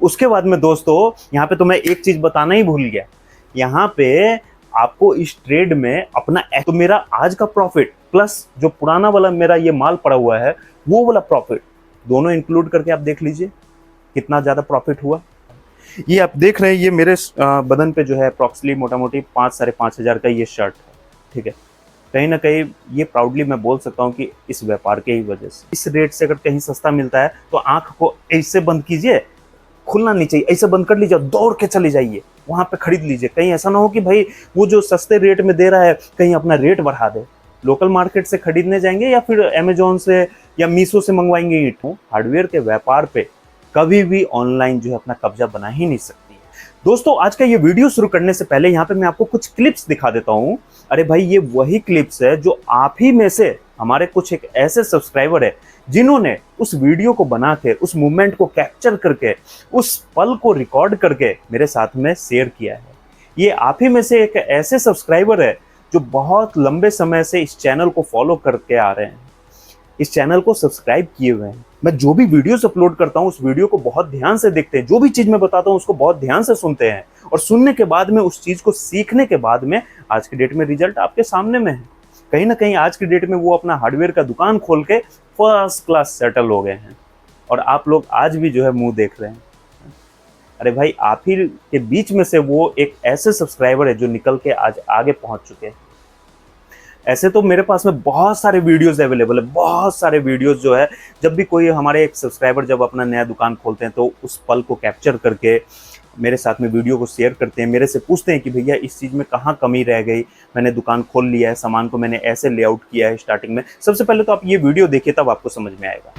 उसके बाद में दोस्तों यहाँ पे तो मैं एक चीज बताना ही भूल गया, यहाँ पे आपको इस ट्रेड में अपना तो मेरा आज का प्रॉफिट प्लस जो पुराना वाला मेरा ये माल पड़ा हुआ है वो वाला प्रॉफिट दोनों इंक्लूड करके आप देख लीजिए कितना ज्यादा प्रॉफिट हुआ। ये आप देख रहे हैं, ये मेरे बदन पे जो है अप्रॉक्सिमेटली मोटा मोटी 5-5.5 का ये शर्ट है, ठीक है। कहीं ना कहीं ये प्राउडली मैं बोल सकता हूँ कि इस व्यापार के ही वजह से। इस रेट से अगर कहीं सस्ता मिलता है तो आंख को ऐसे बंद कीजिए, खुलना नहीं चाहिए, ऐसे बंद कर लीजिए, दौड़ के चले जाइए वहां पे खरीद लीजिए। कहीं ऐसा ना हो कि भाई वो जो सस्ते रेट में दे रहा है कहीं अपना रेट बढ़ा दे। लोकल मार्केट से खरीदने जाएंगे या फिर अमेजोन से या मीशो से मंगवाएंगे ईंट। हार्डवेयर के व्यापार पे कभी भी ऑनलाइन जो है अपना कब्जा बना ही नहीं सकती है। दोस्तों आज का ये वीडियो शुरू करने से पहले यहाँ पे मैं आपको कुछ क्लिप्स दिखा देता हूँ। अरे भाई ये वही क्लिप्स है जो आप ही में से हमारे कुछ एक ऐसे सब्सक्राइबर है जिन्होंने उस वीडियो को बना के, उस मूवमेंट को कैप्चर करके, उस पल को रिकॉर्ड करके मेरे साथ में शेयर किया है। ये आप ही में से एक ऐसे सब्सक्राइबर है जो बहुत लंबे समय से इस चैनल को फॉलो करके आ रहे हैं, इस चैनल को सब्सक्राइब किए हुए हैं। मैं जो भी वीडियोस अपलोड करता हूं उस वीडियो को बहुत ध्यान से देखते हैं, जो भी चीज मैं बताता हूं उसको बहुत ध्यान से सुनते हैं और सुनने के बाद में उस चीज को सीखने के बाद में आज के डेट में रिजल्ट आपके सामने में है। कहीं ना कहीं आज की डेट में वो अपना हार्डवेयर का दुकान खोल के फर्स्ट क्लास सेटल हो गए हैं और आप लोग आज भी जो है मुंह देख रहे हैं। अरे भाई आप ही के बीच में से वो एक ऐसे सब्सक्राइबर है जो निकल के आज आगे पहुंच चुके हैं। ऐसे तो मेरे पास में बहुत सारे वीडियोस अवेलेबल है, बहुत सारे वीडियोस जो है जब भी कोई हमारे एक सब्सक्राइबर जब अपना नया दुकान खोलते हैं तो उस पल को कैप्चर करके मेरे साथ में वीडियो को शेयर करते हैं, मेरे से पूछते हैं कि भैया इस चीज़ में कहाँ कमी रह गई, मैंने दुकान खोल लिया है, सामान को मैंने ऐसे लेआउट किया है स्टार्टिंग में। सबसे पहले तो आप ये वीडियो देखिए तब आपको समझ में आएगा।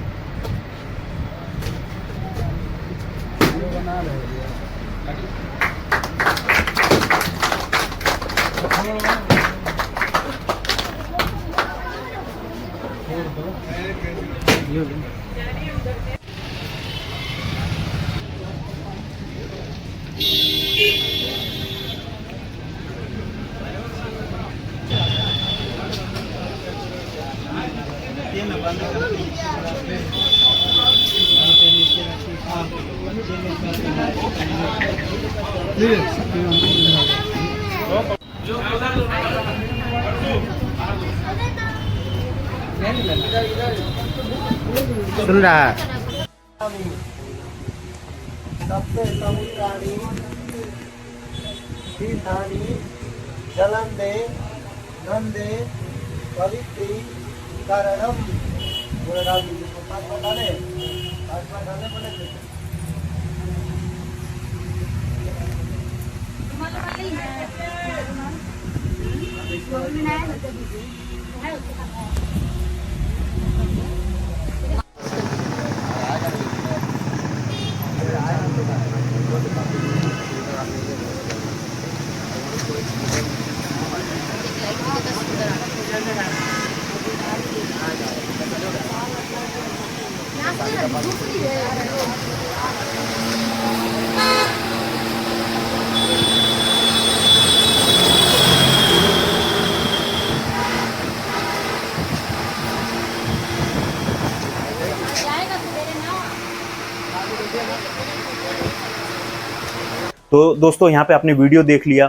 सुन रहा है। सबसे समुद्राणी तीर्थानी जलंदे नंदे पवित्री कारणम। बोले राम जी को 5 बार डाले, 5 बार डालने पड़े। तो दोस्तों यहाँ पे आपने वीडियो देख लिया,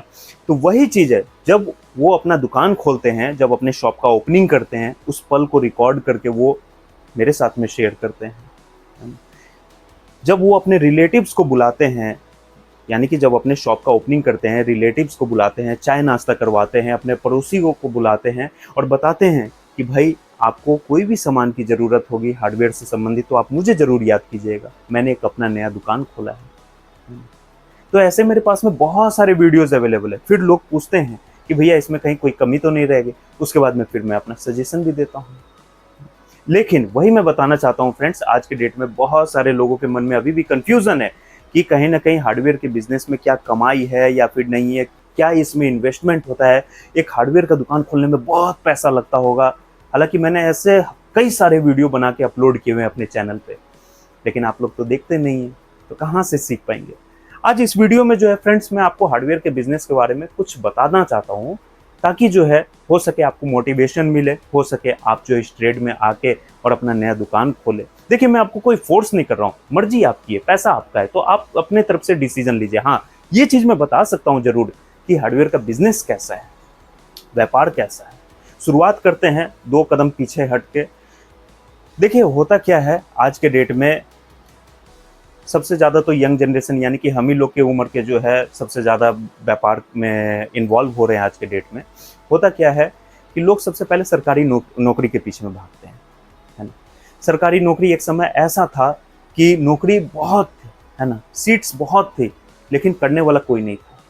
तो वही चीज़ है जब वो अपना दुकान खोलते हैं, जब अपने शॉप का ओपनिंग करते हैं, उस पल को रिकॉर्ड करके वो मेरे साथ में शेयर करते हैं। जब वो अपने रिलेटिव्स को बुलाते हैं, यानी कि जब अपने शॉप का ओपनिंग करते हैं, रिलेटिव्स को बुलाते हैं, चाय नाश्ता करवाते हैं, अपने पड़ोसियों को बुलाते हैं और बताते हैं कि भाई आपको कोई भी सामान की ज़रूरत होगी हार्डवेयर से संबंधित तो आप मुझे ज़रूर याद कीजिएगा, मैंने एक अपना नया दुकान खोला है। तो ऐसे मेरे पास में बहुत सारे वीडियोस अवेलेबल है। फिर लोग पूछते हैं कि भैया इसमें कहीं कोई कमी तो नहीं रह गई, उसके बाद में फिर मैं अपना सजेशन भी देता हूँ। लेकिन वही मैं बताना चाहता हूँ फ्रेंड्स, आज के डेट में बहुत सारे लोगों के मन में अभी भी कंफ्यूजन है कि कहीं ना कहीं हार्डवेयर के बिजनेस में क्या कमाई है या फिर नहीं है, क्या इसमें इन्वेस्टमेंट होता है, एक हार्डवेयर का दुकान खोलने में बहुत पैसा लगता होगा। हालांकि मैंने ऐसे कई सारे वीडियो बना के अपलोड किए हुए हैं अपने चैनल पे, लेकिन आप लोग तो देखते नहीं हैं, तो कहाँ से सीख पाएंगे। आज इस वीडियो में जो है फ्रेंड्स मैं आपको हार्डवेयर के बिजनेस के बारे में कुछ बताना चाहता हूँ, ताकि जो है हो सके आपको मोटिवेशन मिले, हो सके आप जो इस ट्रेड में आके और अपना नया दुकान खोले। देखिए मैं आपको कोई फोर्स नहीं कर रहा हूँ, मर्जी आपकी है, पैसा आपका है, तो आप अपने तरफ से डिसीजन लीजिए। हाँ, ये चीज मैं बता सकता हूँ जरूर कि हार्डवेयर का बिजनेस कैसा है, व्यापार कैसा है। शुरुआत करते हैं 2 कदम पीछे हट के। देखिए होता क्या है आज के डेट में, सबसे ज़्यादा तो यंग जनरेशन यानी कि हम ही लोग के उम्र के जो है सबसे ज़्यादा व्यापार में इन्वॉल्व हो रहे हैं आज के डेट में। होता क्या है कि लोग सबसे पहले सरकारी नौकरी के पीछे में भागते हैं, है ना। सरकारी नौकरी एक समय ऐसा था कि नौकरी बहुत थी, है ना, सीट्स बहुत थी, लेकिन करने वाला कोई नहीं था।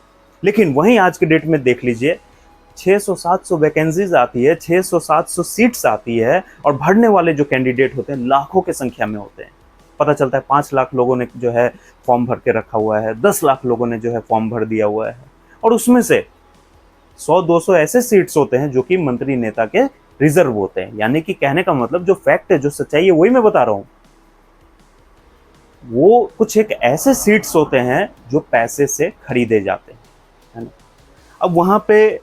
लेकिन वहीं आज के डेट में देख लीजिए 600-700 वैकेंसीज आती है, 600-700 सीट्स आती है, और भरने वाले जो कैंडिडेट होते हैं लाखों के संख्या में होते हैं। पता चलता है 5 लाख लोगों ने जो है फॉर्म भर के रखा हुआ है, 10 लाख लोगों ने जो है फॉर्म भर दिया हुआ है, और उसमें से 100-200 ऐसे सीट्स होते हैं जो कि मंत्री नेता के रिजर्व होते हैं। यानी कि कहने का मतलब जो फैक्ट है, जो सच्चाई है, वही मैं बता रहा हूं। वो कुछ एक ऐसे सीट्स होते हैं जो पैसे से खरीदे जाते हैं, है ना। अब वहां पे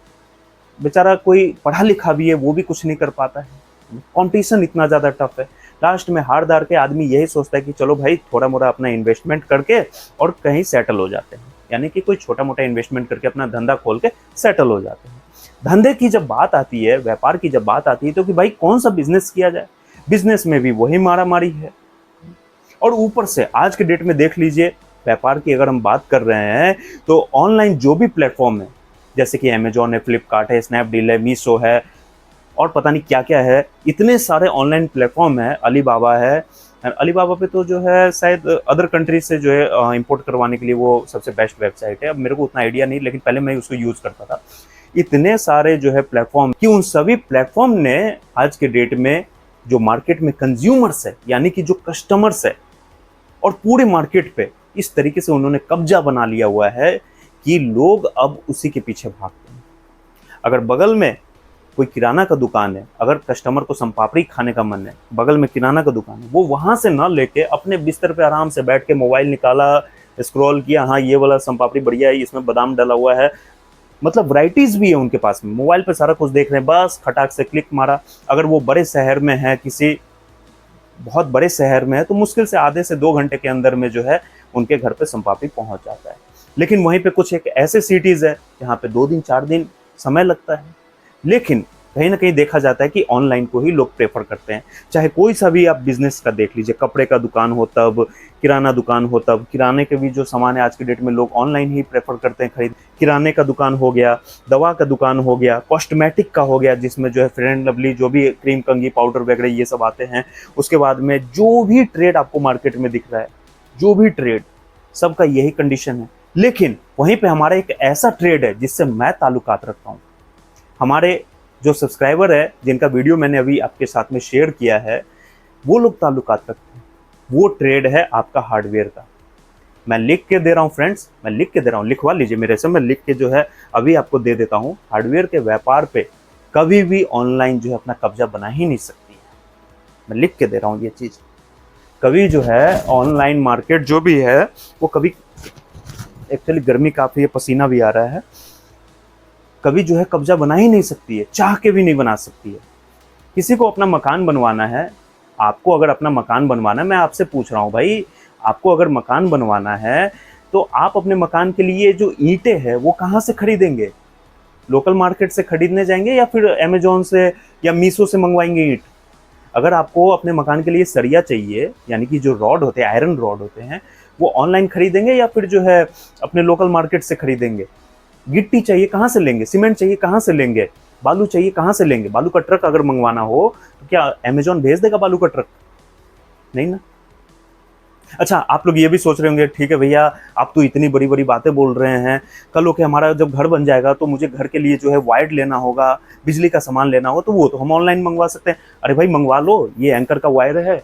बेचारा कोई पढ़ा लिखा भी है, वो भी कुछ नहीं कर पाता है, कंपटीशन इतना ज़्यादा टफ है। लास्ट में हार दार के आदमी यही सोचता है कि चलो भाई थोड़ा मोड़ा अपना इन्वेस्टमेंट करके और कहीं सेटल हो जाते हैं, यानी कि कोई छोटा मोटा इन्वेस्टमेंट करके अपना धंधा खोल के सेटल हो जाते हैं। धंधे की जब बात आती है, व्यापार की जब बात आती है, तो कि भाई कौन सा बिजनेस किया जाए, बिजनेस में भी वही मारा मारी है। और ऊपर से आज के डेट में देख लीजिए, व्यापार की अगर हम बात कर रहे हैं तो ऑनलाइन जो भी प्लेटफॉर्म है, जैसे कि अमेजॉन है, फ्लिपकार्ट है, स्नैपडील है, मीशो है, और पता नहीं क्या क्या है, इतने सारे ऑनलाइन प्लेटफॉर्म है, अलीबाबा है। अलीबाबा पे तो जो है शायद अदर कंट्री से जो है इंपोर्ट करवाने के लिए वो सबसे बेस्ट वेबसाइट है। अब मेरे को उतना आइडिया नहीं, लेकिन पहले मैं उसको यूज़ करता था। इतने सारे जो है प्लेटफॉर्म कि उन सभी प्लेटफॉर्म ने आज के डेट में जो मार्केट में कंज्यूमर्स है, यानी कि जो कस्टमर्स है, और पूरे मार्केट पे इस तरीके से उन्होंने कब्जा बना लिया हुआ है कि लोग अब उसी के पीछे भागते हैं। अगर बगल में कोई किराना का दुकान है, अगर कस्टमर को संपापड़ी खाने का मन है, बगल में किराना का दुकान है, वो वहां से ना लेके अपने बिस्तर पे आराम से बैठ के मोबाइल निकाला, स्क्रॉल किया, हाँ ये वाला संपापड़ी बढ़िया है, इसमें बादाम डाला हुआ है, मतलब वैरायटीज भी है उनके पास में, मोबाइल पे सारा कुछ देख रहे हैं, बस खटाक से क्लिक मारा। अगर वो बड़े शहर में है, किसी बहुत बड़े शहर में है, तो मुश्किल से आधे से 2 घंटे के अंदर में जो है उनके घर पे संपापड़ी पहुंच जाता है। लेकिन वहीं पे कुछ एक ऐसे सिटीज है जहाँ पे 2 दिन 4 दिन समय लगता है। लेकिन कहीं ना कहीं देखा जाता है कि ऑनलाइन को ही लोग प्रेफर करते हैं। चाहे कोई सा भी आप बिजनेस का देख लीजिए, कपड़े का दुकान हो तब, किराना दुकान हो तब, किराने के भी जो सामान है आज के डेट में लोग ऑनलाइन ही प्रेफर करते हैं खरीद। किराने का दुकान हो गया, दवा का दुकान हो गया, कॉस्मेटिक का हो गया, जिसमें जो है फेयर एंड लवली, जो भी क्रीम कंघी पाउडर वगैरह ये सब आते हैं। उसके बाद में जो भी ट्रेड आपको मार्केट में दिख रहा है, जो भी ट्रेड, सबका यही कंडीशन है। लेकिन वहीं पे हमारा एक ऐसा ट्रेड है जिससे मैं ताल्लुकात रखता हूँ। हमारे जो सब्सक्राइबर है, जिनका वीडियो मैंने अभी आपके साथ में शेयर किया है, वो लोग ताल्लुकात रखते हैं। वो ट्रेड है आपका हार्डवेयर का। मैं लिख के दे रहा हूँ फ्रेंड्स, मैं लिख के दे रहा हूँ, लिखवा लीजिए मेरे से, मैं लिख के जो है अभी आपको दे देता हूँ। हार्डवेयर के व्यापार पे कभी भी ऑनलाइन जो है अपना कब्जा बना ही नहीं सकती है। मैं लिख के दे रहा हूँ ये चीज़। कभी जो है ऑनलाइन मार्केट जो भी है वो कभी, एक्चुअली गर्मी काफ़ी है, पसीना भी आ रहा है, कभी जो है कब्जा बना ही नहीं सकती है, चाह के भी नहीं बना सकती है। किसी को अपना मकान बनवाना है, आपको अगर अपना मकान बनवाना है, मैं आपसे पूछ रहा हूँ भाई, आपको अगर मकान बनवाना है तो आप अपने मकान के लिए जो ईंटें हैं वो कहाँ से खरीदेंगे? लोकल मार्केट से खरीदने जाएंगे या फिर अमेजोन से या मीशो से मंगवाएंगे ईंट? अगर आपको अपने मकान के लिए सरिया चाहिए, यानी कि जो रॉड होते हैं, आयरन रॉड होते हैं, वो ऑनलाइन खरीदेंगे या फिर जो है अपने लोकल मार्केट से खरीदेंगे? गिट्टी चाहिए कहाँ से लेंगे? सीमेंट चाहिए कहाँ से लेंगे? बालू चाहिए कहाँ से लेंगे? बालू का ट्रक अगर मंगवाना हो तो क्या अमेजोन भेज देगा बालू का ट्रक? नहीं ना। अच्छा, आप लोग ये भी सोच रहे होंगे, ठीक है भैया आप तो इतनी बड़ी बड़ी बातें बोल रहे हैं, कल हो के हमारा जब घर बन जाएगा तो मुझे घर के लिए जो है वायर लेना होगा, बिजली का सामान लेना हो, तो वो तो हम ऑनलाइन मंगवा सकते हैं। अरे भाई मंगवा लो, ये एंकर का वायर है,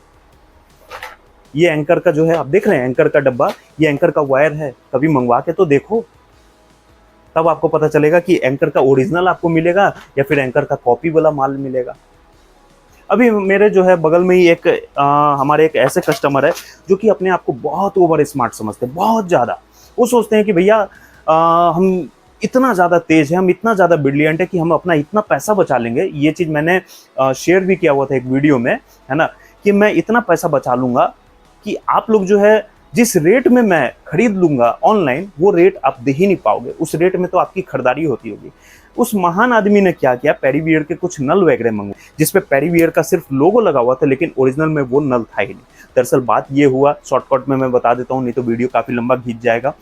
ये एंकर का जो है आप देख रहे हैं एंकर का डब्बा, ये एंकर का वायर है, कभी मंगवा के तो देखो, तब आपको पता चलेगा कि एंकर का ओरिजिनल आपको मिलेगा या फिर एंकर का कॉपी वाला माल मिलेगा। अभी मेरे जो है बगल में ही एक हमारे एक ऐसे कस्टमर है जो कि अपने आप को बहुत ओवर स्मार्ट समझते हैं, बहुत ज़्यादा। वो सोचते हैं कि भैया हम इतना ज़्यादा तेज है, हम इतना ज़्यादा ब्रिलियंट है कि हम अपना इतना पैसा बचा लेंगे। ये चीज़ मैंने शेयर भी किया हुआ था एक वीडियो में, है ना, कि मैं इतना पैसा बचा लूंगा कि आप लोग जो है जिस रेट में मैं खरीद लूंगा ऑनलाइन, वो रेट आप दे ही नहीं पाओगे। उस रेट में तो आपकी खरीदारी होती होगी। उस महान आदमी ने क्या किया, पेरीवियर के कुछ नल वगैरह मंगवाए जिसपे पेरीवियर का सिर्फ लोगो लगा हुआ था, लेकिन ओरिजिनल में वो नल था ही नहीं। दरअसल बात ये हुआ, शॉर्टकट में मैं बता देता हूँ, नहीं तो वीडियो काफी लंबा खींच जाएगा।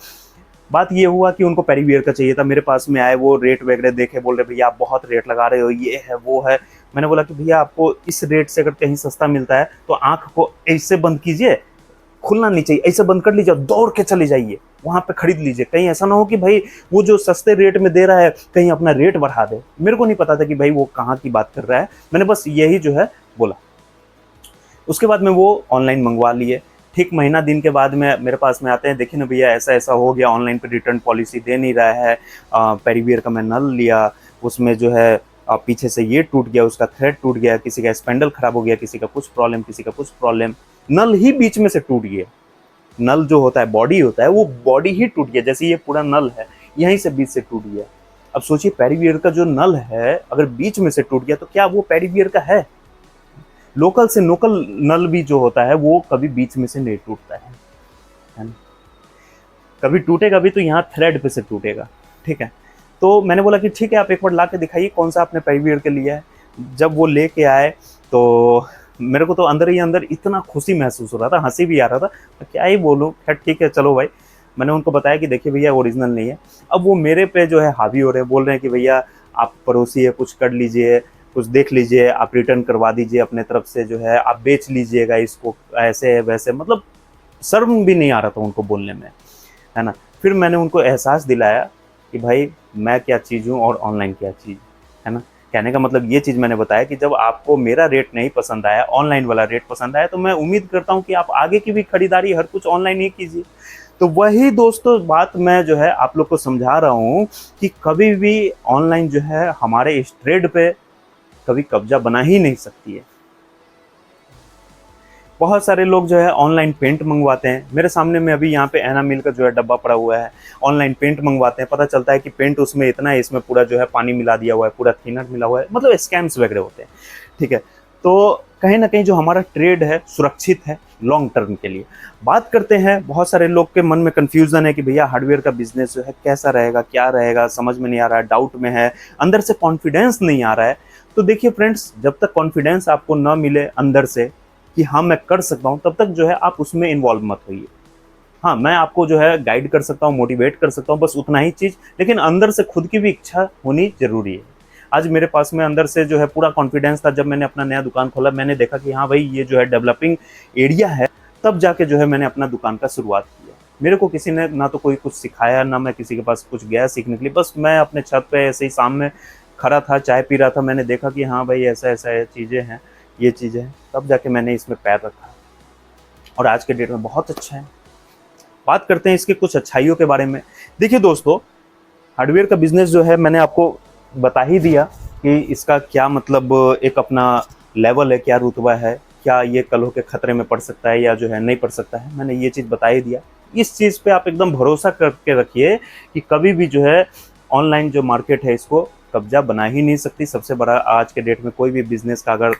बात ये हुआ कि उनको पेरीवियर का चाहिए था, मेरे पास में आए, वो रेट वगैरह देखे, बोल रहे भैया आप बहुत रेट लगा रहे हो, ये है वो है। मैंने बोला कि भैया आपको इस रेट से अगर कहीं सस्ता मिलता है तो आंख को ऐसे बंद कीजिए, खुलना नहीं चाहिए, ऐसे बंद कर लीजिए, दौड़ के चले जाइए वहां पे खरीद लीजिए। कहीं ऐसा ना हो कि भाई वो जो सस्ते रेट में दे रहा है कहीं अपना रेट बढ़ा दे। मेरे को नहीं पता था कि भाई वो कहाँ की बात कर रहा है, मैंने बस यही जो है बोला। उसके बाद में वो ऑनलाइन मंगवा लिए। ठीक महीना दिन के बाद में मेरे पास में आते हैं, देखिए ना भैया ऐसा ऐसा हो गया, ऑनलाइन पे रिटर्न पॉलिसी दे नहीं रहा है। पेरीवियर का मैं नल लिया, उसमें जो है पीछे से ये टूट गया, उसका थ्रेड टूट गया, किसी का स्पेंडल खराब हो गया, किसी का कुछ प्रॉब्लम, किसी का कुछ प्रॉब्लम, नल ही बीच में से टूट गया। नल जो होता है, बॉडी होता है, वो बॉडी ही टूट गया। जैसे ये पूरा नल है, यहीं से बीच से टूट गया। अब सोचिए पेरीवियर का जो नल है अगर बीच में से टूट गया तो क्या वो पेरीवियर का है? लोकल से लोकल नल भी जो होता है वो कभी बीच में से नहीं टूटता है ना? कभी टूटेगा भी तो यहाँ थ्रेड पे से टूटेगा। ठीक है, तो मैंने बोला कि ठीक है आप एक बार ला के दिखाइए कौन सा आपने पेरीवियर के लिया है। जब वो लेके आए तो मेरे को तो अंदर ही अंदर इतना खुशी महसूस हो रहा था, हंसी भी आ रहा था, तो क्या ही बोलूँ। खैर ठीक है चलो भाई, मैंने उनको बताया कि देखिए भैया ओरिजिनल नहीं है। अब वो मेरे पे जो है हावी हो रहे हैं, बोल रहे हैं कि भैया आप पड़ोसी है, कुछ कर लीजिए, कुछ देख लीजिए, आप रिटर्न करवा दीजिए अपने तरफ से, जो है आप बेच लीजिएगा इसको, ऐसे है वैसे। मतलब शर्म भी नहीं आ रहा था उनको बोलने में, है ना। फिर मैंने उनको एहसास दिलाया कि भाई मैं क्या चीज़ हूँ और ऑनलाइन क्या चीज़ है ना। कहने का मतलब ये चीज़ मैंने बताया कि जब आपको मेरा रेट नहीं पसंद आया, ऑनलाइन वाला रेट पसंद आया, तो मैं उम्मीद करता हूँ कि आप आगे की भी खरीदारी हर कुछ ऑनलाइन ही कीजिए। तो वही दोस्तों बात मैं जो है आप लोग को समझा रहा हूँ कि कभी भी ऑनलाइन जो है हमारे इस ट्रेड पे कभी कब्जा बना ही नहीं सकती है। बहुत सारे लोग जो है ऑनलाइन पेंट मंगवाते हैं। मेरे सामने में अभी यहाँ पे एनामिल का जो है डब्बा पड़ा हुआ है, ऑनलाइन पेंट मंगवाते हैं, पता चलता है कि पेंट उसमें इतना है, इसमें पूरा जो है पानी मिला दिया हुआ है, पूरा थिनर मिला हुआ है, मतलब स्कैम्स वगैरह होते हैं। ठीक है, तो कहीं ना कहीं जो हमारा ट्रेड है सुरक्षित है लॉन्ग टर्म के लिए। बात करते हैं, बहुत सारे लोग के मन में कन्फ्यूजन है कि भैया हार्डवेयर का बिजनेस जो है कैसा रहेगा, क्या रहेगा, समझ में नहीं आ रहा है, डाउट में है, अंदर से कॉन्फिडेंस नहीं आ रहा है। तो देखिए फ्रेंड्स, जब तक कॉन्फिडेंस आपको ना मिले अंदर से कि हाँ मैं कर सकता हूँ, तब तक जो है आप उसमें इन्वॉल्व मत होइए। हाँ मैं आपको जो है गाइड कर सकता हूँ, मोटिवेट कर सकता हूँ, बस उतना ही चीज़, लेकिन अंदर से खुद की भी इच्छा होनी जरूरी है। आज मेरे पास में अंदर से जो है पूरा कॉन्फिडेंस था। जब मैंने अपना नया दुकान खोला, मैंने देखा कि हाँ भाई ये जो है डेवलपिंग एरिया है, तब जाके जो है मैंने अपना दुकान का शुरुआत किया। मेरे को किसी ने ना तो कोई कुछ सिखाया, ना मैं किसी के पास कुछ गया सीखने के लिए, बस मैं अपने छत पे ऐसे ही सामने खड़ा था, चाय पी रहा था, मैंने देखा कि हाँ भाई ऐसा ऐसा चीज़ें हैं, ये चीज़ें हैं, तब जाके मैंने इसमें पैर रखा और आज के डेट में बहुत अच्छा है। बात करते हैं इसके कुछ अच्छाइयों के बारे में। देखिए दोस्तों, हार्डवेयर का बिजनेस जो है मैंने आपको बता ही दिया कि इसका क्या मतलब एक अपना लेवल है, क्या रुतबा है, क्या ये कल हो के खतरे में पड़ सकता है या जो है नहीं पड़ सकता है, मैंने ये चीज़ बता ही दिया। इस चीज़ पे आप एकदम भरोसा करके रखिए कि कभी भी जो है ऑनलाइन जो मार्केट है इसको कब्जा बना ही नहीं सकती। सबसे बड़ा आज के डेट में कोई भी बिजनेस का अगर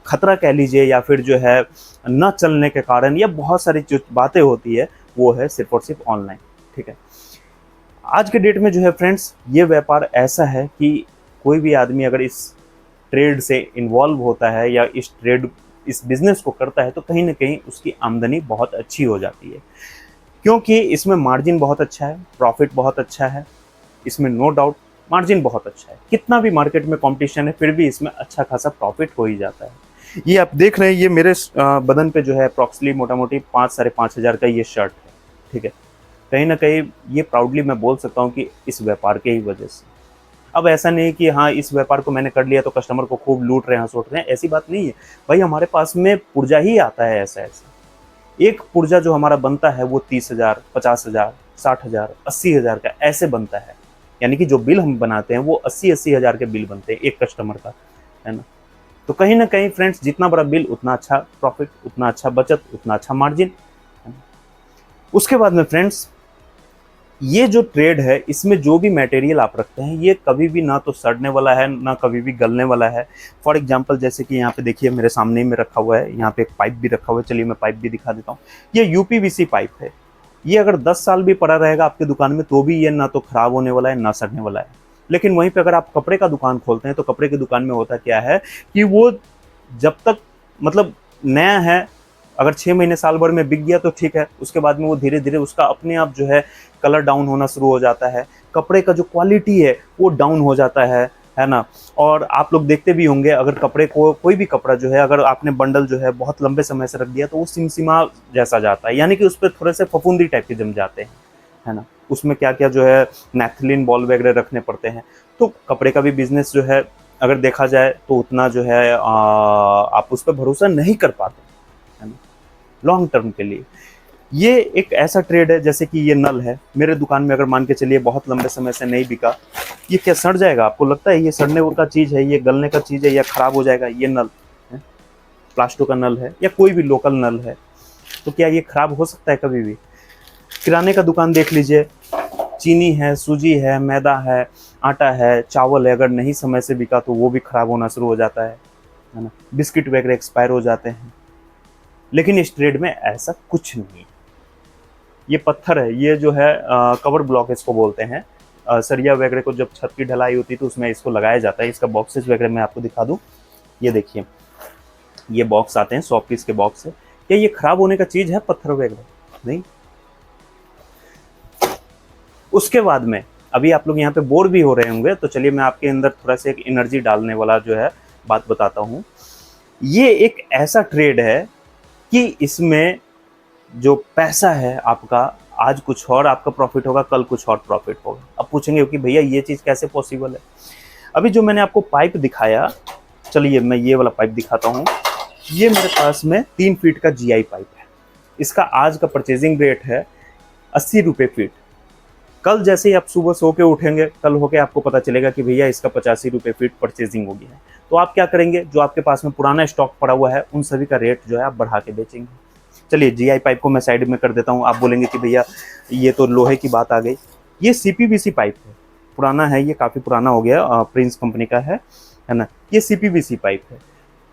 खतरा कह लीजिए या फिर जो है न चलने के कारण या बहुत सारी जो बातें होती है वो है सिर्फ और सिर्फ ऑनलाइन। ठीक है, आज के डेट में जो है फ्रेंड्स ये व्यापार ऐसा है कि कोई भी आदमी अगर इस ट्रेड से इन्वॉल्व होता है या इस बिजनेस को करता है तो कहीं ना कहीं उसकी आमदनी बहुत अच्छी हो जाती है, क्योंकि इसमें मार्जिन बहुत अच्छा है, प्रॉफिट बहुत अच्छा है, इसमें नो डाउट मार्जिन बहुत अच्छा है। कितना भी मार्केट में कंपटीशन है फिर भी इसमें अच्छा खासा प्रॉफिट हो ही जाता है। ये आप देख रहे हैं, ये मेरे बदन पे जो है अप्रॉक्सिमेटली मोटा मोटी 5-5.5 हज़ार का ये शर्ट है। ठीक है, कहीं ना कहीं ये प्राउडली मैं बोल सकता हूँ कि इस व्यापार के ही वजह से। अब ऐसा नहीं कि हाँ इस व्यापार को मैंने कर लिया तो कस्टमर को खूब लूट रहे हैं, हंसोट रहे हैं, ऐसी बात नहीं है भाई। हमारे पास में पुर्जा ही आता है ऐसा ऐसा। एक पुर्जा जो हमारा बनता है वो 30,000, 50,000, 60,000, 80,000 का ऐसे बनता है। यानी कि जो बिल हम बनाते हैं वो 80-80 हज़ार के बिल बनते हैं एक कस्टमर का, है ना। तो कहीं ना कहीं फ्रेंड्स जितना बड़ा बिल उतना अच्छा प्रॉफिट, उतना अच्छा बचत, उतना अच्छा मार्जिन। उसके बाद में फ्रेंड्स ये जो ट्रेड है इसमें जो भी मटेरियल आप रखते हैं ये कभी भी ना तो सड़ने वाला है ना कभी भी गलने वाला है। फॉर एग्जांपल जैसे कि यहाँ पे देखिए मेरे सामने ही में रखा हुआ है, यहाँ पे एक पाइप भी रखा हुआ है, चलिए मैं पाइप भी दिखा देता हूँ। ये यूपीवीसी पाइप है, ये अगर 10 साल भी पड़ा रहेगा आपकी दुकान में तो भी ये ना तो खराब होने वाला है ना सड़ने वाला है। लेकिन वहीं पे अगर आप कपड़े का दुकान खोलते हैं तो कपड़े की दुकान में होता क्या है कि वो जब तक मतलब नया है, अगर 6 महीने साल भर में बिक गया तो ठीक है, उसके बाद में वो धीरे धीरे उसका अपने आप जो है कलर डाउन होना शुरू हो जाता है, कपड़े का जो क्वालिटी है वो डाउन हो जाता है ना। और आप लोग देखते भी होंगे अगर कपड़े को कोई भी कपड़ा जो है अगर आपने बंडल जो है बहुत लंबे समय से रख दिया तो वो सिमसिमा जैसा जाता है, यानी कि उस पर थोड़े से फफूंदी टाइप के जम जाते हैं, है ना। उसमें क्या क्या जो है नैपथलीन बॉल वगैरह रखने पड़ते हैं। तो कपड़े का भी बिजनेस जो है अगर देखा जाए तो उतना जो है आप उस पर भरोसा नहीं कर पाते, है ना, लॉन्ग टर्म के लिए। ये एक ऐसा ट्रेड है जैसे कि ये नल है मेरे दुकान में, अगर मान के चलिए बहुत लंबे समय से नहीं बिका, ये क्या सड़ जाएगा? आपको लगता है ये सड़ने का चीज़ है, ये गलने का चीज़ है या खराब हो जाएगा? ये नल है, प्लास्टिक का नल है या कोई भी लोकल नल है, तो क्या ये खराब हो सकता है कभी भी? किराने का दुकान देख लीजिए, चीनी है, सूजी है, मैदा है, आटा है, चावल है, अगर नहीं समय से बिका तो वो भी खराब होना शुरू हो जाता है ना। बिस्किट वगैरह एक्सपायर हो जाते हैं। लेकिन इस ट्रेड में ऐसा कुछ नहीं। ये पत्थर है, ये जो है कवर ब्लॉक इसको बोलते हैं। सरिया वगैरह को जब छत की ढलाई होती है तो उसमें इसको लगाया जाता है। इसका बॉक्सेस वगैरह मैं आपको दिखा दूं, ये देखिए ये बॉक्स आते हैं 100 पीस के बॉक्स है। क्या ये खराब होने का चीज़ है पत्थर वगैरह? नहीं। उसके बाद में अभी आप लोग यहाँ पे बोर भी हो रहे होंगे, तो चलिए मैं आपके अंदर थोड़ा सा एक एनर्जी डालने वाला जो है बात बताता हूँ। ये एक ऐसा ट्रेड है कि इसमें जो पैसा है आपका, आज कुछ और आपका प्रॉफिट होगा, कल कुछ और प्रॉफिट होगा। अब पूछेंगे कि भैया ये चीज़ कैसे पॉसिबल है? अभी जो मैंने आपको पाइप दिखाया, चलिए मैं ये वाला पाइप दिखाता हूँ। ये मेरे पास में 3 फीट का GI पाइप है। इसका आज का परचेजिंग रेट है 80 रुपये फीट। कल जैसे ही आप सुबह सो के उठेंगे, कल होके आपको पता चलेगा कि भैया इसका 85 रुपये फीट परचेजिंग हो गया है। तो आप क्या करेंगे? जो आपके पास में पुराना स्टॉक पड़ा हुआ है उन सभी का रेट जो है आप बढ़ा के बेचेंगे। चलिए GI पाइप को मैं साइड में कर देता हूँ। आप बोलेंगे कि भैया ये तो लोहे की बात आ गई। ये CPVC पाइप है, पुराना है, ये काफ़ी पुराना हो गया, प्रिंस कंपनी का है ना। ये CPVC पाइप है।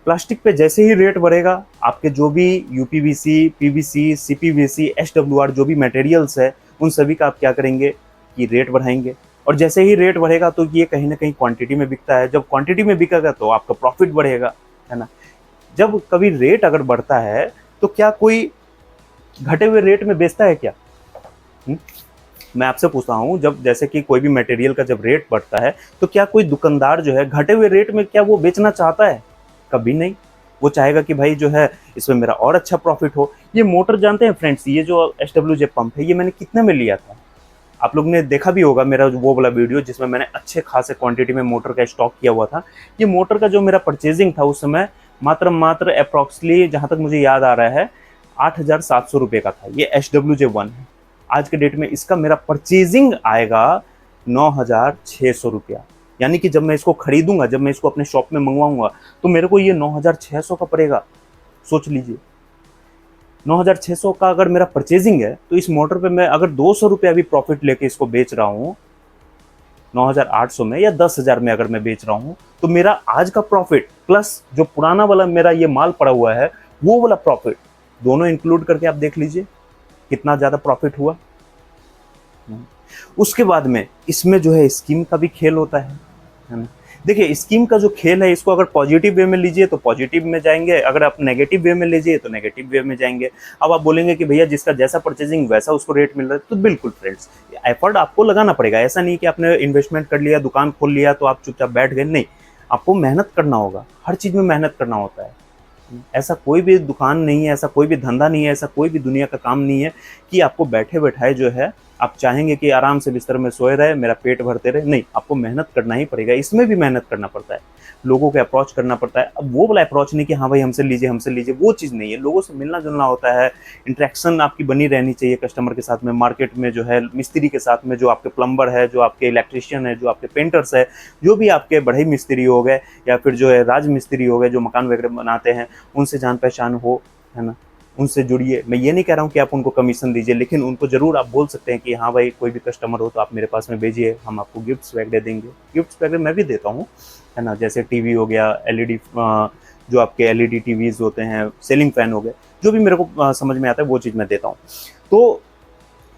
प्लास्टिक पे जैसे ही रेट बढ़ेगा, आपके जो भी UPVC, PVC, CPVC, SWR जो भी मटेरियल्स है उन सभी का आप क्या करेंगे कि रेट बढ़ाएंगे। और जैसे ही रेट बढ़ेगा तो ये कहीं ना कहीं क्वांटिटी में बिकता है, जब क्वांटिटी में बिकेगा तो आपका प्रॉफिट बढ़ेगा, है ना। जब कभी रेट अगर बढ़ता है तो क्या कोई घटे हुए रेट में बेचता है क्या? मैं आपसे पूछता हूँ, जब जैसे कि कोई भी मटेरियल का जब रेट बढ़ता है तो क्या कोई दुकानदार जो है घटे हुए रेट में क्या वो बेचना चाहता है? कभी नहीं। वो चाहेगा कि भाई जो है इसमें मेरा और अच्छा प्रॉफिट हो। ये मोटर जानते हैं फ्रेंड्स, ये जो SWJ पंप है ये मैंने कितने में लिया था? आप लोग ने देखा भी होगा मेरा वो वाला वीडियो जिसमें मैंने अच्छे खासे क्वांटिटी में मोटर का स्टॉक किया हुआ था। ये मोटर का जो मेरा परचेजिंग था उस समय मात्र अप्रॉक्सली, जहाँ तक मुझे याद आ रहा है, 8,700 रुपये का था। ये SWJ1 है। आज के डेट में इसका मेरा परचेजिंग आएगा 9,600 रुपया। यानी कि जब मैं इसको खरीदूंगा, जब मैं इसको अपने शॉप में मंगवाऊंगा तो मेरे को ये 9,600 का पड़ेगा। सोच लीजिए, 9,600 का अगर मेरा परचेजिंग है तो इस मोटर पे मैं अगर 200 रुपया भी प्रॉफिट लेके इसको बेच रहा हूँ 9,800 में या 10,000 में अगर मैं बेच रहा हूँ, तो मेरा आज का प्रॉफिट प्लस जो पुराना वाला मेरा ये माल पड़ा हुआ है वो वाला प्रॉफिट, दोनों इंक्लूड करके आप देख लीजिए कितना ज़्यादा प्रॉफिट हुआ। उसके बाद में इसमें जो है स्कीम का भी खेल होता है ना। देखिए स्कीम का जो खेल है, इसको अगर पॉजिटिव वे में लीजिए तो पॉजिटिव में जाएंगे, अगर आप नेगेटिव वे में लीजिए तो नेगेटिव वे में जाएंगे। अब आप बोलेंगे कि भैया जिसका जैसा परचेजिंग वैसा उसको रेट मिल रहा है, तो बिल्कुल फ्रेंड्स, एफर्ट आपको लगाना पड़ेगा। ऐसा नहीं कि आपने इन्वेस्टमेंट कर लिया, दुकान खोल लिया तो आप चुपचाप बैठ गए, नहीं, आपको मेहनत करना होगा। हर चीज़ में मेहनत करना होता है। ऐसा कोई भी दुकान नहीं है, ऐसा कोई भी धंधा नहीं है, ऐसा कोई भी दुनिया का काम नहीं है कि आपको बैठे बैठाए जो है आप चाहेंगे कि आराम से बिस्तर में सोए रहे, मेरा पेट भरते रहे। नहीं, आपको मेहनत करना ही पड़ेगा। इसमें भी मेहनत करना पड़ता है, लोगों को अप्रोच करना पड़ता है। अब वो वाला अप्रोच नहीं कि हाँ भाई हमसे लीजिए, वो चीज़ नहीं है। लोगों से मिलना जुलना होता है, इंटरेक्शन आपकी बनी रहनी चाहिए कस्टमर के साथ में, मार्केट में जो है मिस्त्री के साथ में, जो आपके प्लम्बर है, जो आपके इलेक्ट्रिशियन है, जो आपके पेंटर्स है, जो भी आपके बढ़ई मिस्त्री हो गए या फिर जो है राज मिस्त्री हो गए जो मकान वगैरह बनाते हैं, उनसे जान पहचान हो, है ना। उनसे जुड़िए। मैं ये नहीं कह रहा हूँ कि आप उनको कमीशन दीजिए, लेकिन उनको ज़रूर आप बोल सकते हैं कि हाँ भाई, कोई भी कस्टमर हो तो आप मेरे पास में भेजिए, हम आपको गिफ्ट्स वगैरह देंगे। गिफ्ट्स वगैरह मैं भी देता हूँ, है ना, जैसे टीवी हो गया, एलईडी, जो आपके एलईडी टीवीज़ होते हैं, सीलिंग फैन हो गए, जो भी मेरे को समझ में आता है वो चीज़ मैं देता हूँ। तो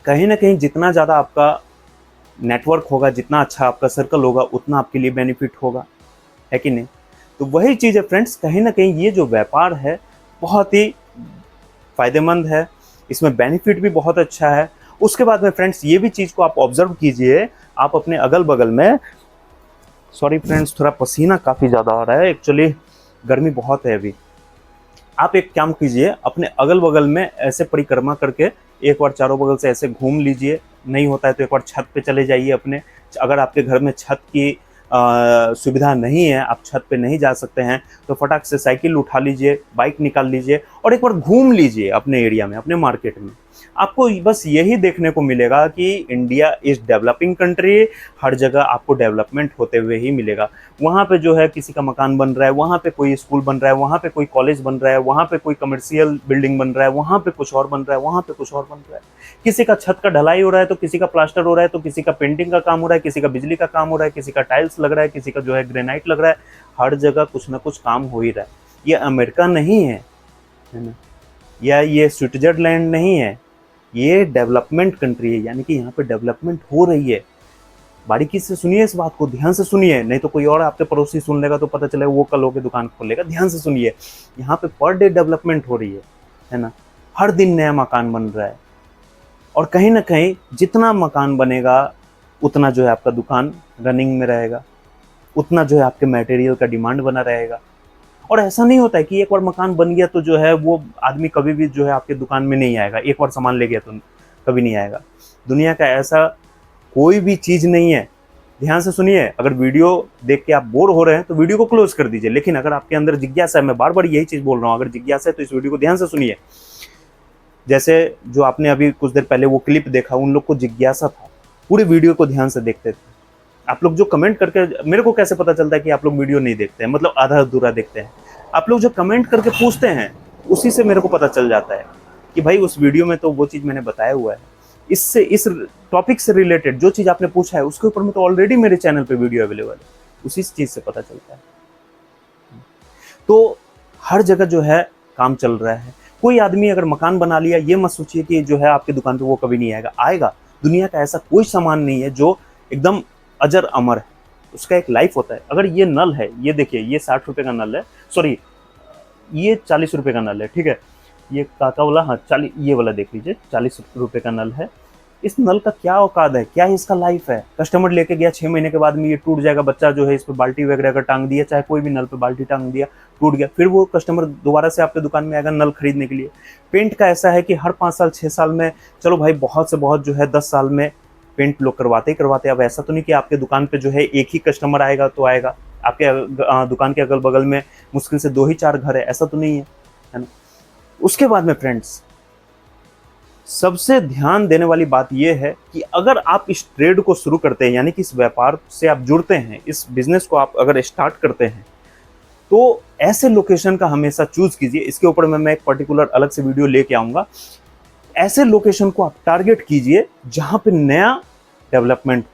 कहीं ना कहीं जितना ज़्यादा आपका नेटवर्क होगा, जितना अच्छा आपका सर्कल होगा, उतना आपके लिए बेनिफिट होगा, है कि नहीं। तो वही चीज़ है फ्रेंड्स, कहीं ना कहीं ये जो व्यापार है बहुत ही फ़ायदेमंद है, इसमें बेनिफिट भी बहुत अच्छा है। उसके बाद में फ्रेंड्स ये भी चीज़ को आप ऑब्जर्व कीजिए, आप अपने अगल बगल में, सॉरी फ्रेंड्स थोड़ा पसीना काफ़ी ज़्यादा आ रहा है, एक्चुअली गर्मी बहुत है अभी। आप एक काम कीजिए, अपने अगल बगल में ऐसे परिक्रमा करके एक बार चारों बगल से ऐसे घूम लीजिए, नहीं होता है तो एक बार छत पे चले जाइए अपने। अगर आपके घर में छत की सुविधा नहीं है, आप छत पे नहीं जा सकते हैं, तो फटाक से साइकिल उठा लीजिए, बाइक निकाल लीजिए और एक बार घूम लीजिए अपने एरिया में, अपने मार्केट में। आपको बस यही देखने को मिलेगा कि इंडिया इज डेवलपिंग कंट्री, हर जगह आपको डेवलपमेंट होते हुए ही मिलेगा। वहाँ पे जो है किसी का मकान बन रहा है, वहाँ पे कोई स्कूल बन रहा है, वहाँ पे कोई कॉलेज बन रहा है, वहाँ पे कोई कमर्शियल बिल्डिंग बन रहा है, वहाँ पे कुछ और बन रहा है, वहाँ पे कुछ और बन रहा है। किसी का छत का ढलाई हो रहा है तो किसी का प्लास्टर हो रहा है, तो किसी का पेंटिंग का काम हो रहा है, किसी का बिजली का काम हो रहा है, किसी का टाइल्स लग रहा है, किसी का जो है ग्रेनाइट लग रहा है। हर जगह कुछ ना कुछ काम हो ही रहा है। ये अमेरिका नहीं है ना, या ये स्विट्जरलैंड नहीं है, ये डेवलपमेंट कंट्री है, यानी कि यहाँ पे डेवलपमेंट हो रही है। बारीकी से सुनिए इस बात को, ध्यान से सुनिए, नहीं तो कोई और आपके पड़ोसी सुन लेगा तो पता चलेगा वो कल होकर दुकान खोल लेगा। ध्यान से सुनिए, यहाँ पे पर डे डेवलपमेंट हो रही है ना। हर दिन नया मकान बन रहा है, और कहीं ना कहीं जितना मकान बनेगा उतना जो है आपका दुकान रनिंग में रहेगा, उतना जो है आपके मटेरियल का डिमांड बना रहेगा। और ऐसा नहीं होता है कि एक बार मकान बन गया तो जो है वो आदमी कभी भी जो है आपके दुकान में नहीं आएगा, एक बार सामान ले गया तो कभी नहीं आएगा। दुनिया का ऐसा कोई भी चीज़ नहीं है। ध्यान से सुनिए, अगर वीडियो देख के आप बोर हो रहे हैं तो वीडियो को क्लोज कर दीजिए, लेकिन अगर आपके अंदर जिज्ञासा है, मैं बार बार यही चीज़ बोल रहा हूँ, अगर जिज्ञासा है तो इस वीडियो को ध्यान से सुनिए। जैसे जो आपने अभी कुछ देर पहले वो क्लिप देखा, उन लोग को जिज्ञासा था, पूरे वीडियो को ध्यान से देखते थे। आप लोग जो कमेंट करके, मेरे को कैसे पता चलता है कि आप लोग वीडियो नहीं देखते हैं, मतलब आधा अधूरा देखते हैं। आप लोग जो कमेंट करके पूछते हैं उसी से मेरे को पता चल जाता है कि भाई उस वीडियो में तो वो चीज़ मैंने बताया हुआ है, इससे इस टॉपिक से रिलेटेड जो चीज़ आपने पूछा है उसके ऊपर में तो ऑलरेडी मेरे चैनल पे वीडियो अवेलेबल है, उसी चीज़ से पता चलता है। तो हर जगह जो है काम चल रहा है। कोई आदमी अगर मकान बना लिया, ये मत सोचिए कि जो है आपकी दुकान पे वो कभी नहीं आएगा, आएगा। दुनिया का ऐसा कोई सामान नहीं है जो एकदम अजर अमर है, उसका एक लाइफ होता है। अगर ये नल है, ये देखिए, ये 60 रुपये का नल है, सॉरी ये 40 रुपये का नल है, ठीक है, ये काका वाला, हाँ 40, ये वाला देख लीजिए 40 रुपये का नल है। इस नल का क्या औकात है, क्या इसका लाइफ है। कस्टमर लेके गया, 6 महीने के बाद में ये टूट जाएगा। बच्चा जो है इस पर बाल्टी वगैरह का टांग दिया, चाहे कोई भी नल पे बाल्टी टांग दिया, टूट गया, फिर वो कस्टमर दोबारा से आपके दुकान में आएगा नल खरीदने के लिए। पेंट का ऐसा है कि हर 5 साल 6 साल में, चलो भाई बहुत से बहुत जो है 10 साल में पेंट लोग करवाते ही करवाते। अब ऐसा तो नहीं कि आपके दुकान पे जो है एक ही कस्टमर आएगा तो आएगा, आपके दुकान के अगल बगल में मुश्किल से 2 ही 4 घर है, ऐसा तो नहीं है ना। उसके बाद में फ्रेंड्स सबसे ध्यान देने वाली बात यह है कि अगर आप इस ट्रेड को शुरू करते हैं, यानी कि इस व्यापार से आप जुड़ते हैं, इस बिजनेस को आप अगर स्टार्ट करते हैं, तो ऐसे लोकेशन का हमेशा चूज कीजिए। इसके ऊपर मैं एक पर्टिकुलर अलग से वीडियो लेके आऊंगा। ऐसे लोकेशन को आप टारगेट कीजिए जहां पे नया डेवलपमेंट।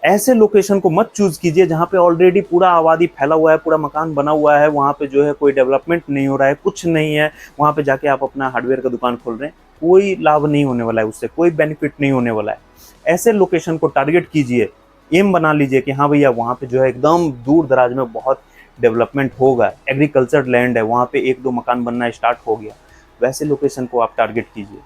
ऐसे लोकेशन को मत चूज कीजिए जहां पे ऑलरेडी पूरा आबादी फैला हुआ है, पूरा मकान बना हुआ है, वहां पे जो है कोई डेवलपमेंट नहीं हो रहा है, कुछ नहीं है। वहां पे जाके आप अपना हार्डवेयर का दुकान खोल रहे हैं, कोई लाभ नहीं होने वाला है, उससे कोई बेनिफिट नहीं होने वाला है। ऐसे लोकेशन को टारगेट कीजिए, एम बना लीजिए कि हाँ भैया वहाँ पे जो है एकदम दूर दराज में बहुत डेवलपमेंट होगा, एग्रीकल्चर लैंड है, वहाँ पे 1-2 मकान बनना स्टार्ट हो गया। वैसे लोकेशन को आप टारगेट कीजिए।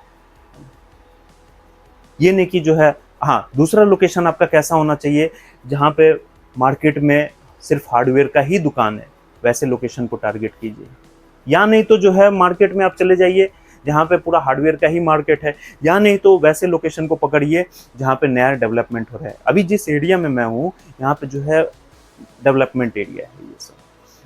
ये नहीं कि जो है, हाँ दूसरा लोकेशन आपका कैसा होना चाहिए, जहाँ पे मार्केट में सिर्फ हार्डवेयर का ही दुकान है, वैसे लोकेशन को टारगेट कीजिए। या नहीं तो जो है मार्केट में आप चले जाइए जहाँ पे पूरा हार्डवेयर का ही मार्केट है, या नहीं तो वैसे लोकेशन को पकड़िए जहाँ पे नया डेवलपमेंट हो रहा है। अभी जिस एरिया में मैं हूँ यहाँ पे जो है डेवलपमेंट एरिया है, ये सब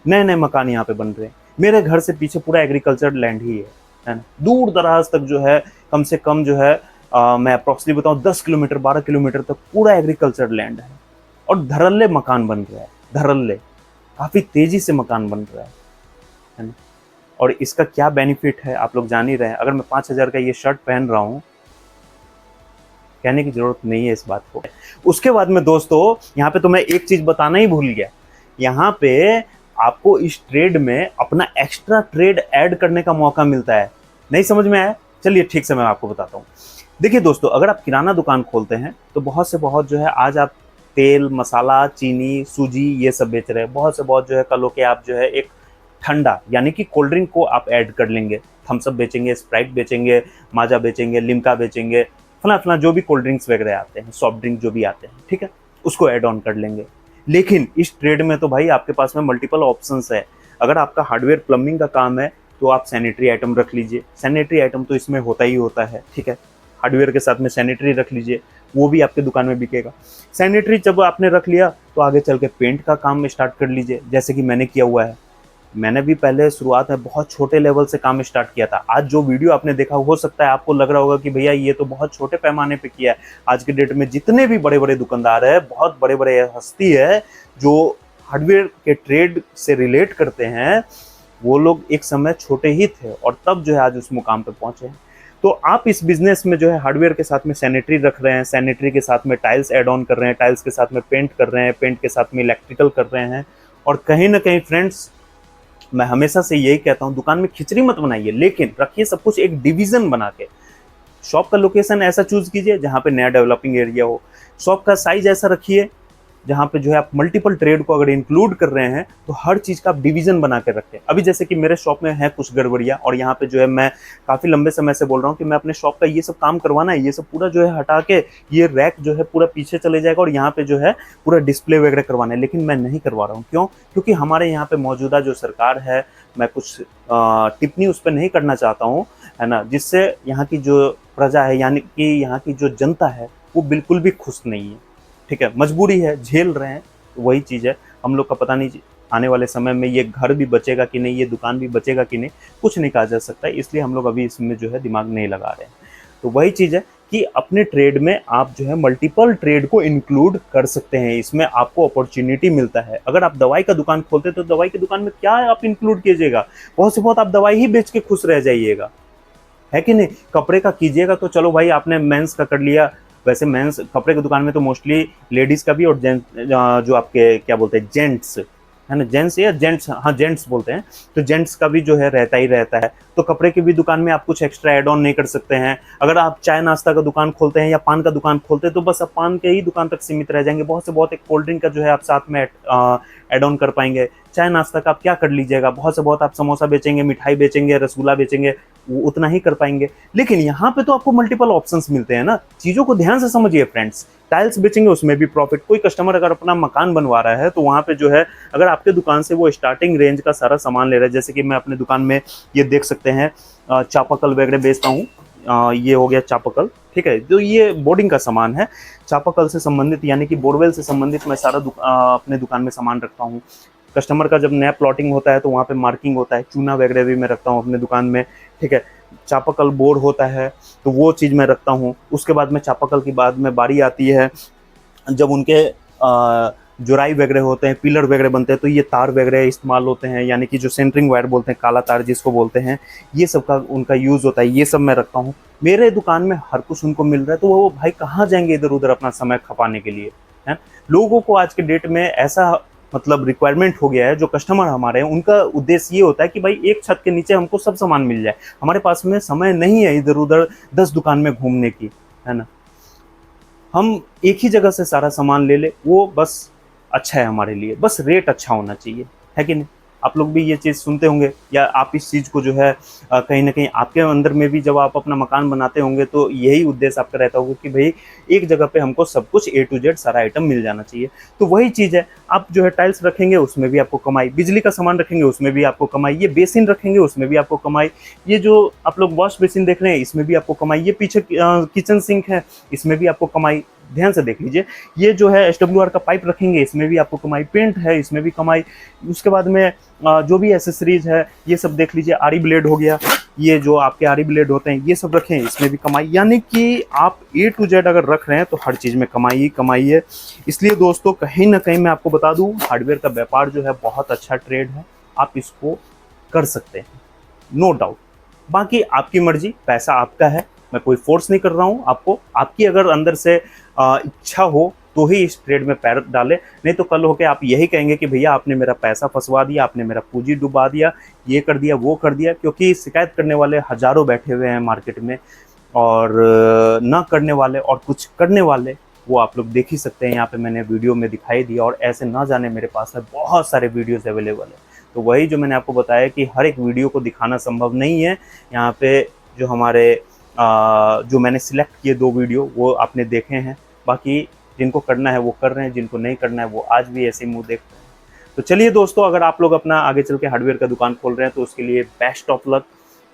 नए नए मकान यहाँ पे बन रहे हैं। मेरे घर से पीछे पूरा एग्रीकल्चर लैंड ही है ना। दूर दराज तक जो है कम से कम जो है मैं अप्रॉक्सिमेटली बताऊँ 10 किलोमीटर 12 किलोमीटर तक पूरा एग्रीकल्चर लैंड है, और धड़ल्ले मकान बन रहा है, धड़ल्ले काफ़ी तेज़ी से मकान बन रहा है ना। और इसका क्या बेनिफिट है आप लोग जान ही रहे हैं। अगर मैं 5,000 का ये शर्ट पहन रहा हूँ, कहने की जरूरत नहीं है इस बात को। उसके बाद में दोस्तों यहाँ पे तो मैं एक चीज बताना ही भूल गया, यहाँ पे आपको इस ट्रेड में अपना एक्स्ट्रा ट्रेड ऐड करने का मौका मिलता है। नहीं समझ में आया? चलिए ठीक से मैं आपको बताता हूँ। देखिए दोस्तों, अगर आप किराना दुकान खोलते हैं तो बहुत से बहुत जो है आज आप तेल, मसाला, चीनी, सूजी ये सब बेच रहे हैं। बहुत से बहुत जो है कल के आप जो है एक ठंडा यानी कि कोल्ड ड्रिंक को आप ऐड कर लेंगे, थम्स अप बेचेंगे, स्प्राइट बेचेंगे, माजा बेचेंगे, लिम्का बेचेंगे, फला फला जो भी कोल्ड ड्रिंक्स वगैरह आते हैं, सॉफ्ट ड्रिंक जो भी आते हैं, ठीक है, उसको ऐड ऑन कर लेंगे। लेकिन इस ट्रेड में तो भाई आपके पास में मल्टीपल ऑप्शंस है। अगर आपका हार्डवेयर प्लम्बिंग का काम है तो आप सैनिटरी आइटम रख लीजिए, सैनिटरी आइटम तो इसमें होता ही होता है, ठीक है। हार्डवेयर के साथ में सैनिटरी रख लीजिए, वो भी आपके दुकान में बिकेगा। सैनिटरी जब आपने रख लिया तो आगे चल के पेंट का काम स्टार्ट कर लीजिए, जैसे कि मैंने किया हुआ है। मैंने भी पहले शुरुआत में बहुत छोटे लेवल से काम स्टार्ट किया था। आज जो वीडियो आपने देखा हो सकता है आपको लग रहा होगा कि भैया ये तो बहुत छोटे पैमाने पे किया है। आज के डेट में जितने भी बड़े बड़े दुकानदार है, बहुत बड़े बड़े हस्ती है जो हार्डवेयर के ट्रेड से रिलेट करते हैं, वो लोग एक समय छोटे ही थे और तब जो है आज उस मुकाम पे पहुंचे हैं। तो आप इस बिजनेस में जो है हार्डवेयर के साथ में सैनिटरी रख रहे हैं, सैनिटरी के साथ में टाइल्स ऐड ऑन कर रहे हैं, टाइल्स के साथ में पेंट कर रहे हैं, पेंट के साथ में इलेक्ट्रिकल कर रहे हैं, और कहीं ना कहीं फ्रेंड्स मैं हमेशा से यही कहता हूं, दुकान में खिचड़ी मत बनाइए, लेकिन रखिए सब कुछ एक डिवीजन बना के। शॉप का लोकेशन ऐसा चूज कीजिए जहां पे नया डेवलपिंग एरिया हो। शॉप का साइज ऐसा रखिए जहाँ पे जो है आप मल्टीपल ट्रेड को अगर इंक्लूड कर रहे हैं तो हर चीज़ का आप डिवीजन बना के रखें। अभी जैसे कि मेरे शॉप में है कुछ गड़बड़ियाँ, और यहाँ पे जो है मैं काफ़ी लंबे समय से बोल रहा हूँ कि मैं अपने शॉप का ये सब काम करवाना है, ये सब पूरा जो है हटा के ये रैक जो है पूरा पीछे चले जाएगा और यहाँ पे जो है पूरा डिस्प्ले वगैरह करवाना है, लेकिन मैं नहीं करवा रहा हूँ। क्यों? क्योंकि हमारे यहाँ पे मौजूदा जो सरकार है, मैं कुछ टिप्पणी उस पर नहीं करना चाहता हूँ, है ना, जिससे यहाँ की जो प्रजा है यानी कि यहाँ की जो जनता है वो बिल्कुल भी खुश नहीं है, ठीक है। मजबूरी है, झेल रहे हैं, तो वही चीज़ है। हम लोग का पता नहीं आने वाले समय में ये घर भी बचेगा कि नहीं, ये दुकान भी बचेगा कि नहीं, कुछ नहीं कहा जा सकता, इसलिए हम लोग अभी इसमें जो है दिमाग नहीं लगा रहे हैं। तो वही चीज़ है कि अपने ट्रेड में आप जो है मल्टीपल ट्रेड को इंक्लूड कर सकते हैं, इसमें आपको अपॉर्चुनिटी मिलता है। अगर आप दवाई का दुकान खोलते हैं तो दवाई की दुकान में क्या आप इंक्लूड कीजिएगा? बहुत से बहुत आप दवाई ही बेच के खुश रह जाइएगा, है कि नहीं। कपड़े का कीजिएगा तो चलो भाई आपने मेंस का कर लिया, वैसे मेंस कपड़े की दुकान में तो मोस्टली लेडीज का भी और जेंट्स जो आपके क्या बोलते हैं जेंट्स, है ना, जेंट्स या जेंट्स, हाँ जेंट्स बोलते हैं, तो जेंट्स का भी जो है रहता ही रहता है। तो कपड़े की भी दुकान में आप कुछ एक्स्ट्रा एड ऑन नहीं कर सकते हैं। अगर आप चाय नाश्ता का दुकान खोलते हैं या पान का दुकान खोलते हैं तो बस आप पान के ही दुकान तक सीमित रह जाएंगे। बहुत से बहुत एक कोल्ड ड्रिंक का जो है आप साथ में एड ऑन कर पाएंगे। चाय नाश्ता का आप क्या कर लीजिएगा, बहुत से बहुत आप समोसा बेचेंगे, मिठाई बेचेंगे, रसगुल्ला बेचेंगे, वो उतना ही कर पाएंगे। लेकिन यहाँ पे तो आपको मल्टीपल ऑप्शंस मिलते हैं ना। चीज़ों को ध्यान से समझिए फ्रेंड्स। टाइल्स बेचेंगे उसमें भी प्रॉफिट। कोई कस्टमर अगर अपना मकान बनवा रहा है तो वहाँ पे जो है अगर आपके दुकान से वो स्टार्टिंग रेंज का सारा सामान ले रहा है, जैसे कि मैं अपने दुकान में ये देख सकते हैं चापाकल वगैरह बेचता हूँ। ये हो गया चापाकल, ठीक है। तो ये बोर्डिंग का सामान है, चापाकल से संबंधित यानी कि बोरवेल से संबंधित मैं सारा अपने दुकान में सामान रखता हूँ। कस्टमर का जब नया प्लॉटिंग होता है तो वहाँ पे मार्किंग होता है, चूना वगैरह भी मैं रखता हूँ अपने दुकान में, ठीक है। चापाकल बोर्ड होता है तो वो चीज़ मैं रखता हूँ। उसके बाद में चापाकल की बाद में बारी आती है जब उनके जुराई वगैरह होते हैं, पिलर वगैरह बनते हैं, तो ये तार वगैरह इस्तेमाल होते हैं, यानी कि जो सेंटरिंग वायर बोलते हैं, काला तार जिसको बोलते हैं, ये सब का उनका यूज़ होता है। ये सब मैं रखता हूँ। मेरे दुकान में हर कुछ उनको मिल रहा है तो वो भाई कहाँ जाएंगे इधर उधर अपना समय खपाने के लिए, है। लोगों को आज के डेट में ऐसा मतलब रिक्वायरमेंट हो गया है, जो कस्टमर हमारे हैं उनका उद्देश्य ये होता है कि भाई एक छत के नीचे हमको सब सामान मिल जाए। हमारे पास में समय नहीं है इधर उधर 10 दुकान में घूमने की, है ना। हम एक ही जगह से सारा सामान ले ले, वो बस अच्छा है हमारे लिए, बस रेट अच्छा होना चाहिए, है कि नहीं। आप लोग भी ये चीज़ सुनते होंगे या आप इस चीज़ को जो है कहीं ना कहीं आपके अंदर में भी जब आप अपना मकान बनाते होंगे तो यही उद्देश्य आपका रहता होगा कि भाई एक जगह पे हमको सब कुछ A to Z सारा आइटम मिल जाना चाहिए। तो वही चीज़ है, आप जो है टाइल्स रखेंगे उसमें भी आपको कमाई, बिजली का सामान रखेंगे उसमें भी आपको कमाई, ये बेसिन रखेंगे उसमें भी आपको कमाई, ये जो आप लोग वॉश बेसिन देख रहे हैं इसमें भी आपको कमाई, ये पीछे किचन सिंक है इसमें भी आपको कमाई। ध्यान से देख लीजिए, ये जो है SWR का पाइप रखेंगे इसमें भी आपको कमाई, पेंट है इसमें भी कमाई। उसके बाद में जो भी एसेसरीज है ये सब देख लीजिए, आरी ब्लेड हो गया, ये जो आपके आरी ब्लेड होते हैं ये सब रखें इसमें भी कमाई। यानी कि आप A to Z अगर रख रहे हैं तो हर चीज़ में कमाई ही कमाई है। इसलिए दोस्तों कहीं ना कहीं मैं आपको बता दूं, हार्डवेयर का व्यापार जो है बहुत अच्छा ट्रेड है, आप इसको कर सकते हैं। No doubt. बाकी आपकी मर्जी, पैसा आपका है, मैं कोई फोर्स नहीं कर रहा हूँ आपको। आपकी अगर अंदर से इच्छा हो तो ही इस ट्रेड में पैर डाले, नहीं तो कल होके आप यही कहेंगे कि भैया आपने मेरा पैसा फंसवा दिया, आपने मेरा पूंजी डुबा दिया, ये कर दिया वो कर दिया। क्योंकि शिकायत करने वाले हजारों बैठे हुए हैं मार्केट में, और ना करने वाले और कुछ करने वाले वो आप लोग देख ही सकते हैं। यहाँ पे मैंने वीडियो में दिखाई दिया, और ऐसे ना जाने मेरे पास है बहुत सारे वीडियोस अवेलेबल है। तो वही जो मैंने आपको बताया कि हर एक वीडियो को दिखाना संभव नहीं है। यहाँ पे जो हमारे जो मैंने सिलेक्ट किए 2 वीडियो वो आपने देखे हैं, बाकी जिनको करना है वो कर रहे हैं, जिनको नहीं करना है वो आज भी ऐसे ही मुंह देख रहे हैं। तो चलिए दोस्तों, अगर आप लोग अपना आगे चल के हार्डवेयर का दुकान खोल रहे हैं तो उसके लिए बेस्ट ऑफ लक।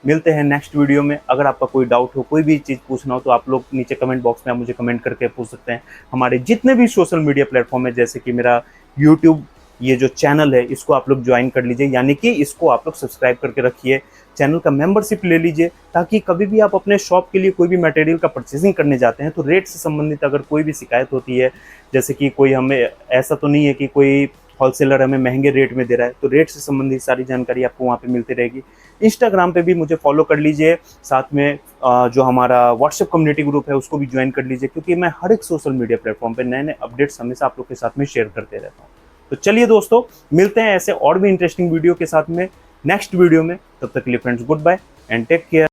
मिलते हैं नेक्स्ट वीडियो में। अगर आपका कोई डाउट हो, कोई भी चीज़ पूछना हो, तो आप लोग नीचे कमेंट बॉक्स में आप मुझे कमेंट करके पूछ सकते हैं। हमारे जितने भी सोशल मीडिया प्लेटफॉर्म है, जैसे कि मेरा यूट्यूब ये जो चैनल है, इसको आप लोग ज्वाइन कर लीजिए, यानी कि इसको आप लोग सब्सक्राइब करके रखिए, चैनल का मेंबरशिप ले लीजिए, ताकि कभी भी आप अपने शॉप के लिए कोई भी मटेरियल का परचेजिंग करने जाते हैं तो रेट से संबंधित अगर कोई भी शिकायत होती है, जैसे कि कोई हमें, ऐसा तो नहीं है कि कोई होलसेलर हमें महंगे रेट में दे रहा है, तो रेट से संबंधित सारी जानकारी आपको वहाँ पे मिलती रहेगी। इंस्टाग्राम पे भी मुझे फॉलो कर लीजिए, साथ में जो हमारा व्हाट्सएप कम्युनिटी ग्रुप है उसको भी ज्वाइन कर लीजिए, क्योंकि मैं हर एक सोशल मीडिया प्लेटफॉर्म पे नए नए अपडेट्स हमेशा आप लोग के साथ में शेयर करते रहता हूँ। तो चलिए दोस्तों, मिलते हैं ऐसे और भी इंटरेस्टिंग वीडियो के साथ में नेक्स्ट वीडियो में। तब तक के लिए friends, good bye and take care.